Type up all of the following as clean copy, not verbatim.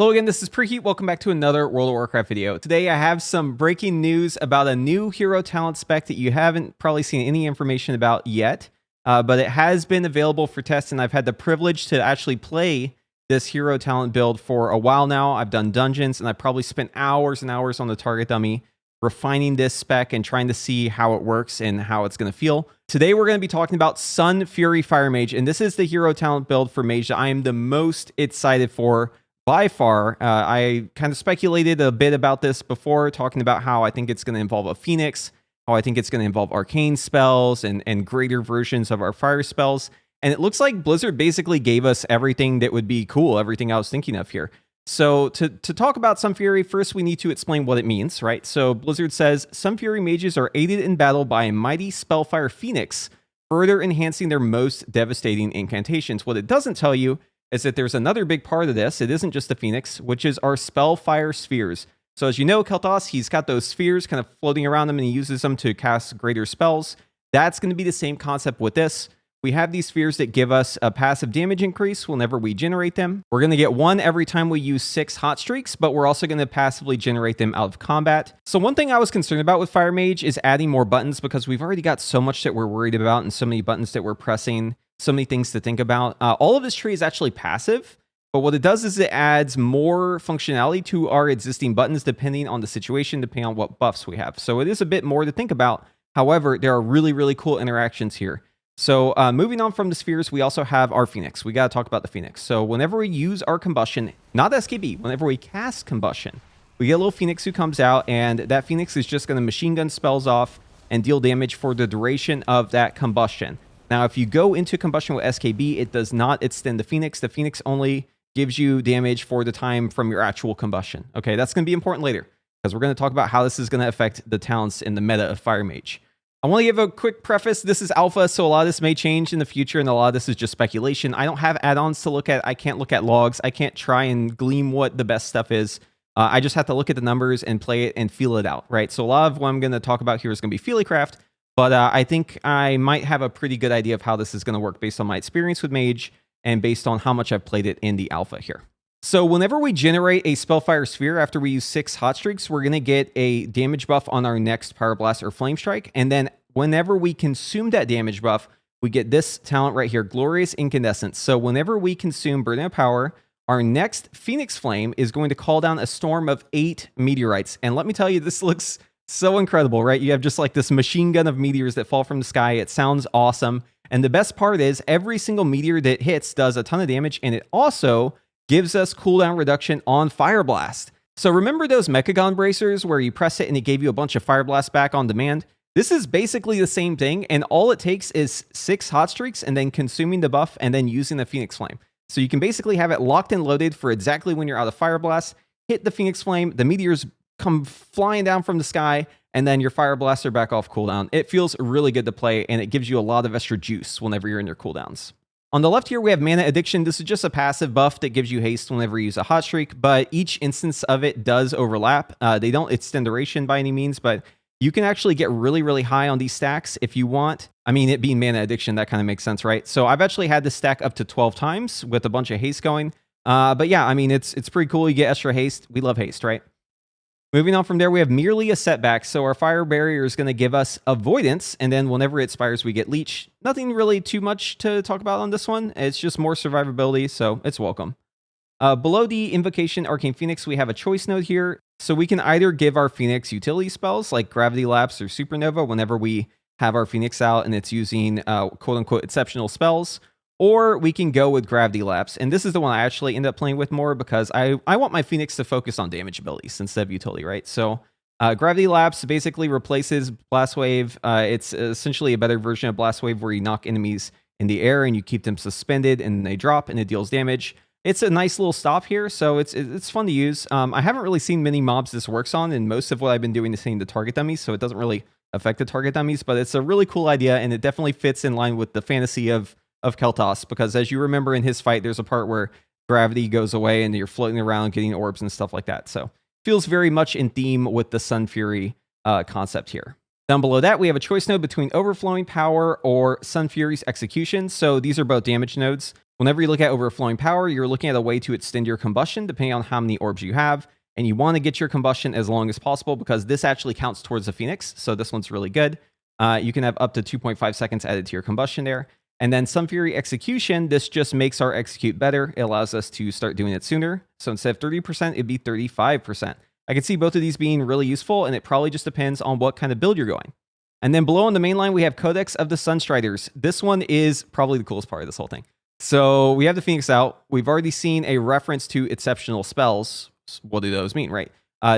Hello again, this is Preheat. Welcome back to another World of Warcraft video. Today I have some breaking news about a new hero talent spec that you haven't probably seen any information about yet, but it has been available for test, and I've had the privilege to actually play this hero talent build for a while now. I've done dungeons, and I probably spent hours and hours on the target dummy refining this spec and trying to see how it works and how it's going to feel. Today we're going to be talking about Sunfury Fire Mage, and this is the hero talent build for Mage that I am the most excited for by far. I kind of speculated a bit about this before, talking about how I think it's going to involve a Phoenix, how I think it's going to involve arcane spells and greater versions of our fire spells. And it looks like Blizzard basically gave us everything that would be cool, everything I was thinking of here. So to talk about Sunfury, first we need to explain what it means, right? So Blizzard says, Sunfury mages are aided in battle by a mighty spellfire Phoenix, further enhancing their most devastating incantations. What it doesn't tell you is that there's another big part of this. It isn't just the Phoenix, which is our Spellfire Spheres. So as you know, Kel'Thas, he's got those spheres kind of floating around him, and he uses them to cast greater spells. That's going to be the same concept with this. We have these spheres that give us a passive damage increase whenever we generate them. We're going to get one every time we use 6 hot streaks, but we're also going to passively generate them out of combat. So one thing I was concerned about with Fire Mage is adding more buttons, because we've already got so much that we're worried about and so many buttons that we're pressing, so many things to think about. All of this tree is actually passive, but what it does is it adds more functionality to our existing buttons depending on the situation, depending on what buffs we have. So it is a bit more to think about. However, there are really, really cool interactions here. So moving on from the spheres, we also have our Phoenix. We got to talk about the Phoenix. So whenever we use our combustion, not SKB, whenever we cast combustion, we get a little Phoenix who comes out, and that Phoenix is just going to machine gun spells off and deal damage for the duration of that combustion. Now, if you go into combustion with SKB, it does not extend the Phoenix. The Phoenix only gives you damage for the time from your actual combustion. Okay, that's going to be important later, because we're going to talk about how this is going to affect the talents in the meta of Fire Mage. I want to give a quick preface. This is alpha, so a lot of this may change in the future, and a lot of this is just speculation. I don't have add-ons to look at. I can't look at logs. I can't try and glean what the best stuff is. I just have to look at the numbers and play it and feel it out, right? So a lot of what I'm going to talk about here is going to be Feelycraft, but I think I might have a pretty good idea of how this is going to work based on my experience with Mage and based on how much I've played it in the alpha here. So whenever we generate a Spellfire Sphere after we use 6 hot streaks, we're going to get a damage buff on our next Power Blast or Flame Strike. And then whenever we consume that damage buff, we get this talent right here, Glorious Incandescence. So whenever we consume Burden of Power, our next Phoenix Flame is going to call down a storm of 8 meteorites. And let me tell you, this looks so incredible, right? You have just like this machine gun of meteors that fall from the sky. It sounds awesome. And the best part is every single meteor that hits does a ton of damage, and it also gives us cooldown reduction on Fire Blast. So remember those Mechagon bracers where you press it and it gave you a bunch of Fire Blast back on demand? This is basically the same thing, and all it takes is 6 hot streaks and then consuming the buff and then using the Phoenix Flame. So you can basically have it locked and loaded for exactly when you're out of Fire Blast, hit the Phoenix Flame, the meteors come flying down from the sky, and then your Fire Blasts are back off cooldown. It feels really good to play, and it gives you a lot of extra juice whenever you're in your cooldowns. On the left here, we have Mana Addiction. This is just a passive buff that gives you haste whenever you use a hot streak, but each instance of it does overlap. They don't extend duration by any means, but you can actually get really, really high on these stacks if you want. I mean, it being Mana Addiction, that kind of makes sense, right? So I've actually had this stack up to 12 times with a bunch of haste going. But yeah, I mean, it's pretty cool. You get extra haste. We love haste, right? Moving on from there, we have Merely a Setback. So our Fire Barrier is going to give us Avoidance, and then whenever it expires, we get Leech. Nothing really too much to talk about on this one. It's just more survivability, so it's welcome. Below the Invocation Arcane Phoenix, we have a choice node here. So we can either give our Phoenix utility spells like Gravity Lapse or Supernova whenever we have our Phoenix out and it's using quote-unquote exceptional spells, or we can go with Gravity Lapse. And this is the one I actually end up playing with more because I want my Phoenix to focus on damage abilities instead of utility, right? So Gravity Lapse basically replaces Blast Wave. It's essentially a better version of Blast Wave where you knock enemies in the air and you keep them suspended and they drop and it deals damage. It's a nice little stop here, so it's fun to use. I haven't really seen many mobs this works on, and most of what I've been doing is hitting the target dummies, so it doesn't really affect the target dummies, but it's a really cool idea, and it definitely fits in line with the fantasy of Kel'Thas, because as you remember in his fight, there's a part where gravity goes away and you're floating around getting orbs and stuff like that. So feels very much in theme with the Sunfury concept here. Down below that, we have a choice node between Overflowing Power or Sunfury's Execution. So these are both damage nodes. Whenever you look at overflowing power, you're looking at a way to extend your combustion depending on how many orbs you have. And you want to get your combustion as long as possible because this actually counts towards the Phoenix. So this one's really good. You can have up to 2.5 seconds added to your combustion there. And then Sunfury Execution, this just makes our execute better. It allows us to start doing it sooner. So instead of 30%, it'd be 35%. I can see both of these being really useful, and it probably just depends on what kind of build you're going. And then below on the main line, we have Codex of the Sunstriders. This one is probably the coolest part of this whole thing. So we have the Phoenix out. We've already seen a reference to exceptional spells. What do those mean, right?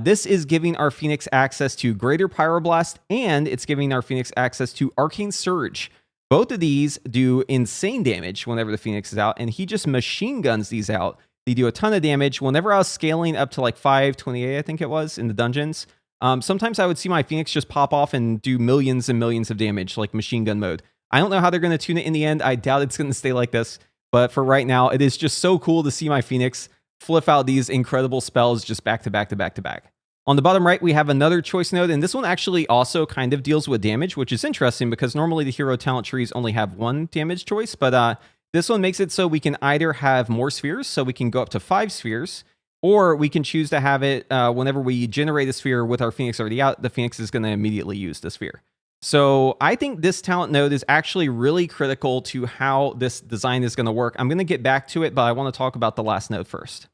This is giving our Phoenix access to Greater Pyroblast, and it's giving our Phoenix access to Arcane Surge. Both of these do insane damage whenever the Phoenix is out, and he just machine guns these out. They do a ton of damage. Whenever I was scaling up to like 528, I think it was, in the dungeons, sometimes I would see my Phoenix just pop off and do millions and millions of damage, like machine gun mode. I don't know how they're going to tune it in the end. I doubt it's going to stay like this. But for right now, it is just so cool to see my Phoenix flip out these incredible spells just back to back to back to back. On the bottom right, we have another choice node, and this one actually also kind of deals with damage, which is interesting because normally the hero talent trees only have one damage choice, but this one makes it so we can either have more spheres, so we can go up to 5 spheres, or we can choose to have it whenever we generate a sphere with our Phoenix already out, the Phoenix is going to immediately use the sphere. So I think this talent node is actually really critical to how this design is going to work. I'm going to get back to it, but I want to talk about the last node first.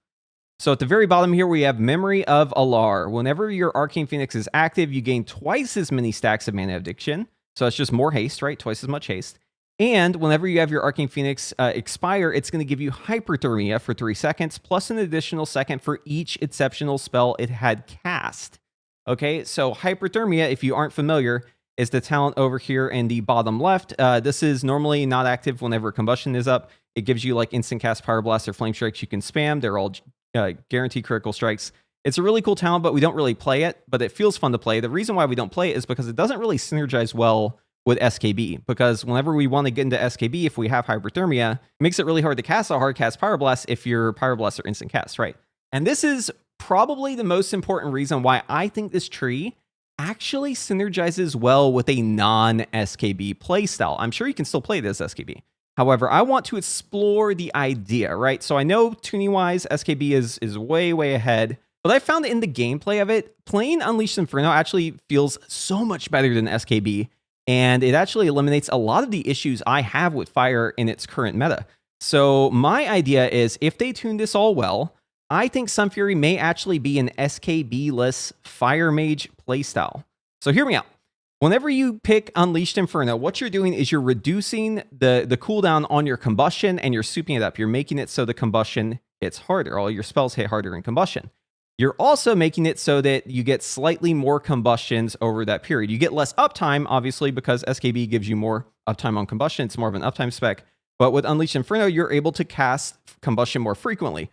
So at the very bottom here, we have Memory of Alar. Whenever your Arcane Phoenix is active, you gain twice as many stacks of Mana Addiction. So it's just more haste, right? Twice as much haste. And whenever you have your Arcane Phoenix expire, it's going to give you Hyperthermia for 3 seconds, plus an additional second for each exceptional spell it had cast. Okay, so Hyperthermia, if you aren't familiar, is the talent over here in the bottom left. This is normally not active whenever Combustion is up. It gives you like instant cast Power Blast or Flame Strikes you can spam. They're all guaranteed critical strikes. It's a really cool talent, but we don't really play it, but it feels fun to play. The reason why we don't play it is because it doesn't really synergize well with SKB, because whenever we want to get into SKB, if we have Hyperthermia, it makes it really hard to cast a hard cast Power Blast if your Power Blasts are instant cast, right? And this is probably the most important reason why I think this tree actually synergizes well with a non-SKB playstyle. I'm sure you can still play this SKB. However, I want to explore the idea, right? So I know tuning-wise, SKB is way, way ahead, but I found in the gameplay of it, playing Unleashed Inferno actually feels so much better than SKB, and it actually eliminates a lot of the issues I have with Fire in its current meta. So my idea is, if they tune this all well, I think Sunfury may actually be an SKB-less Fire Mage playstyle. So hear me out. Whenever you pick Unleashed Inferno, what you're doing is you're reducing the cooldown on your combustion and you're souping it up. You're making it so the combustion hits harder. All your spells hit harder in combustion. You're also making it so that you get slightly more combustions over that period. You get less uptime, obviously, because SKB gives you more uptime on combustion. It's more of an uptime spec. But with Unleashed Inferno, you're able to cast combustion more frequently.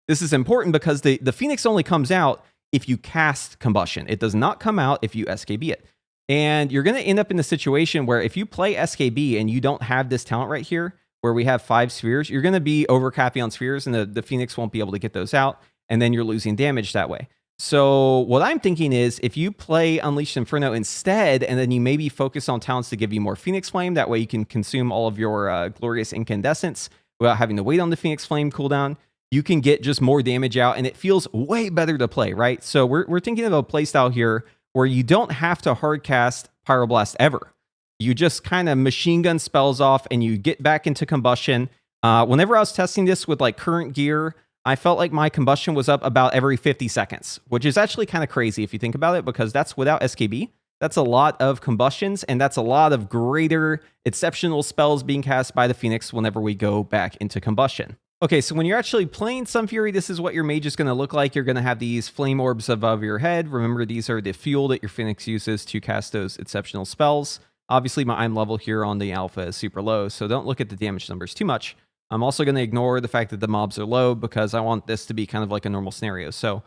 This is important because the Phoenix only comes out if you cast combustion. It does not come out if you SKB it. And you're going to end up in a situation where if you play SKB and you don't have this talent right here, where we have 5 spheres, you're going to be overcapping on spheres and the Phoenix won't be able to get those out. And then you're losing damage that way. So what I'm thinking is, if you play Unleashed Inferno instead, and then you maybe focus on talents to give you more Phoenix Flame, that way you can consume all of your glorious incandescence without having to wait on the Phoenix Flame cooldown, you can get just more damage out, and it feels way better to play, right? So we're thinking of a playstyle here where you don't have to hardcast Pyroblast ever. You just kind of machine gun spells off, and you get back into combustion. Whenever I was testing this with like current gear, I felt like my combustion was up about every 50 seconds, which is actually kind of crazy if you think about it, because that's without SKB. That's a lot of combustions, and that's a lot of greater exceptional spells being cast by the Phoenix whenever we go back into combustion. Okay, so when you're actually playing Sunfury, this is what your mage is going to look like. You're going to have these flame orbs above your head. Remember, these are the fuel that your Phoenix uses to cast those exceptional spells. Obviously, my I'm level here on the alpha is super low, so don't look at the damage numbers too much. I'm also going to ignore the fact that the mobs are low because I want this to be kind of like a normal scenario. So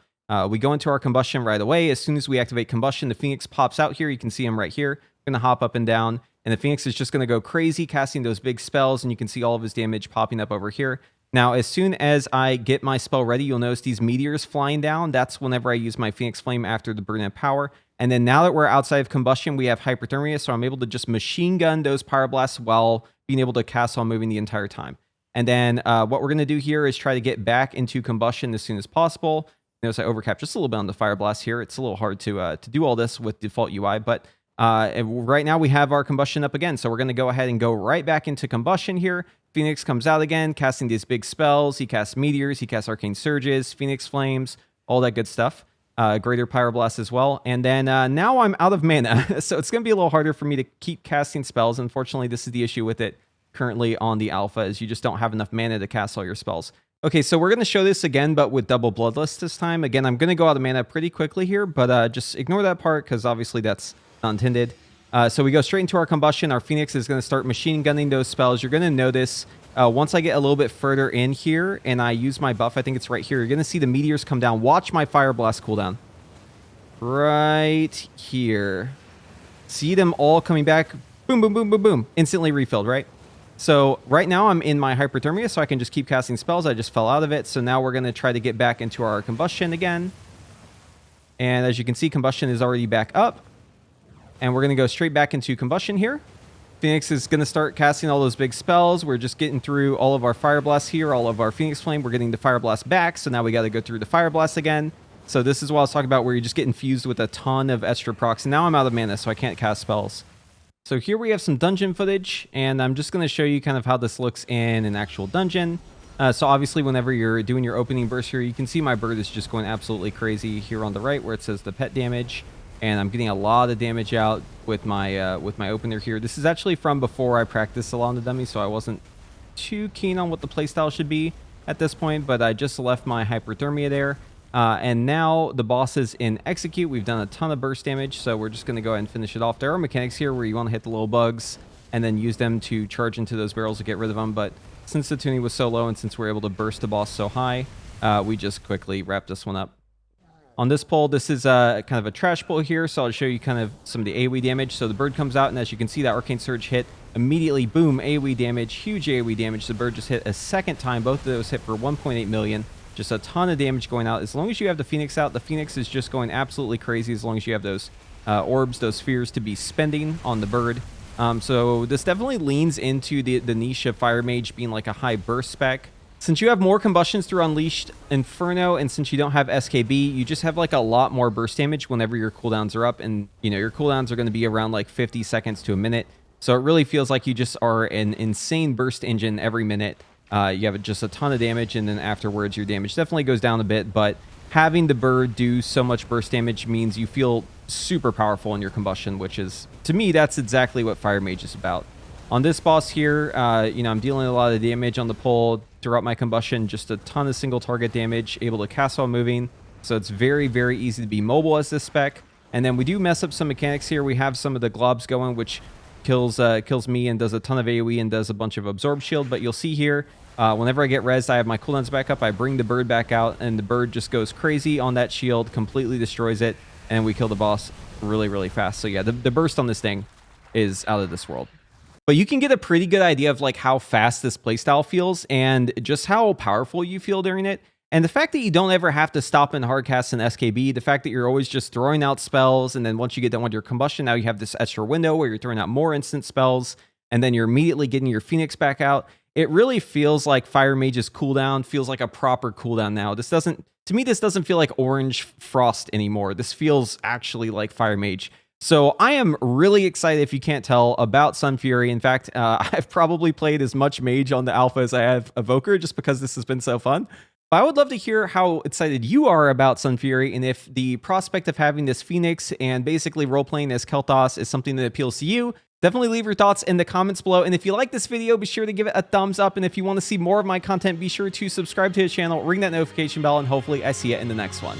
we go into our combustion right away. As soon as we activate combustion, the Phoenix pops out here. You can see him right here. I'm going to hop up and down, and the Phoenix is just going to go crazy, casting those big spells, and you can see all of his damage popping up over here. Now, as soon as I get my spell ready, you'll notice these meteors flying down. That's whenever I use my Phoenix Flame after the burn of power. And then now that we're outside of combustion, we have Hyperthermia, so I'm able to just machine gun those Pyro Blasts while being able to cast while moving the entire time. And then what we're going to do here is try to get back into combustion as soon as possible. Notice I overcapped just a little bit on the Fire Blast here. It's a little hard to do all this with default UI, but right now we have our combustion up again. So we're going to go ahead and go right back into combustion here. Phoenix comes out again, casting these big spells. He casts Meteors, he casts Arcane Surges, Phoenix Flames, all that good stuff. Greater Pyroblast as well. And then now I'm out of mana, so it's going to be a little harder for me to keep casting spells. Unfortunately, this is the issue with it currently on the alpha, is you just don't have enough mana to cast all your spells. Okay, so we're going to show this again, but with double Bloodlust this time. Again, I'm going to go out of mana pretty quickly here, but just ignore that part because obviously that's not intended. So we go straight into our combustion. Our Phoenix is going to start machine gunning those spells. You're going to notice once I get a little bit further in here and I use my buff, I think it's right here, you're going to see the meteors come down. Watch my Fire Blast cooldown. Right here. See them all coming back. Boom, boom, boom, boom, boom. Instantly refilled, right? So right now I'm in my hyperthermia, so I can just keep casting spells. I just fell out of it. So now we're going to try to get back into our combustion again. And as you can see, combustion is already back up. And we're going to go straight back into combustion here. Phoenix is going to start casting all those big spells. We're just getting through all of our Fire Blasts here, all of our Phoenix Flame. We're getting the Fire Blast back, so now we got to go through the Fire Blast again. So this is what I was talking about, where you just get infused with a ton of extra procs. And now I'm out of mana, so I can't cast spells. So here we have some dungeon footage, and I'm just going to show you kind of how this looks in an actual dungeon. So obviously, whenever you're doing your opening burst here, you can see my bird is just going absolutely crazy here on the right, where it says the pet damage. And I'm getting a lot of damage out with my opener here. This is actually from before I practiced a lot on the dummy, so I wasn't too keen on what the playstyle should be at this point, but I just left my hyperthermia there. And now the boss is in execute. We've done a ton of burst damage, so we're just going to go ahead and finish it off. There are mechanics here where you want to hit the little bugs and then use them to charge into those barrels to get rid of them, but since the tuning was so low and since we're able to burst the boss so high, we just quickly wrap this one up. On this pull, this is kind of a trash pull here, so I'll show you kind of some of the AoE damage. So the bird comes out, and as you can see, that Arcane Surge hit immediately. Boom, AoE damage, huge AoE damage. The bird just hit a second time. Both of those hit for 1.8 million. Just a ton of damage going out. As long as you have the Phoenix out, the Phoenix is just going absolutely crazy as long as you have those orbs, those spheres to be spending on the bird. So this definitely leans into the niche of Fire Mage being like a high burst spec. Since you have more combustions through Unleashed Inferno, and since you don't have SKB, you just have like a lot more burst damage whenever your cooldowns are up, and you know your cooldowns are going to be around like 50 seconds to a minute. So it really feels like you just are an insane burst engine every minute. You have just a ton of damage, and then afterwards your damage definitely goes down a bit, but having the bird do so much burst damage means you feel super powerful in your combustion, which is, to me, that's exactly what Fire Mage is about. On this boss here, you know, I'm dealing a lot of damage on the pull throughout my combustion, just a ton of single target damage, able to cast while moving. So it's very, very easy to be mobile as this spec. And then we do mess up some mechanics here. We have some of the globs going, which kills me and does a ton of AoE and does a bunch of absorb shield. But you'll see here, whenever I get rezzed, I have my cooldowns back up. I bring the bird back out, and the bird just goes crazy on that shield, completely destroys it, and we kill the boss really, really fast. So yeah, the burst on this thing is out of this world. But you can get a pretty good idea of like how fast this playstyle feels and just how powerful you feel during it. And the fact that you don't ever have to stop and hardcast an SKB, the fact that you're always just throwing out spells, and then once you get done with your combustion, now you have this extra window where you're throwing out more instant spells, and then you're immediately getting your Phoenix back out. It really feels like Fire Mage's cooldown feels like a proper cooldown now. To me, this doesn't feel like Orange Frost anymore. This feels actually like Fire Mage. So I am really excited, if you can't tell, about Sunfury. In fact, I've probably played as much Mage on the alpha as I have Evoker, just because this has been so fun. But I would love to hear how excited you are about Sunfury, and if the prospect of having this Phoenix and basically role-playing as Kel'Thas is something that appeals to you. Definitely leave your thoughts in the comments below. And if you like this video, be sure to give it a thumbs up. And if you want to see more of my content, be sure to subscribe to the channel, ring that notification bell, and hopefully I see you in the next one.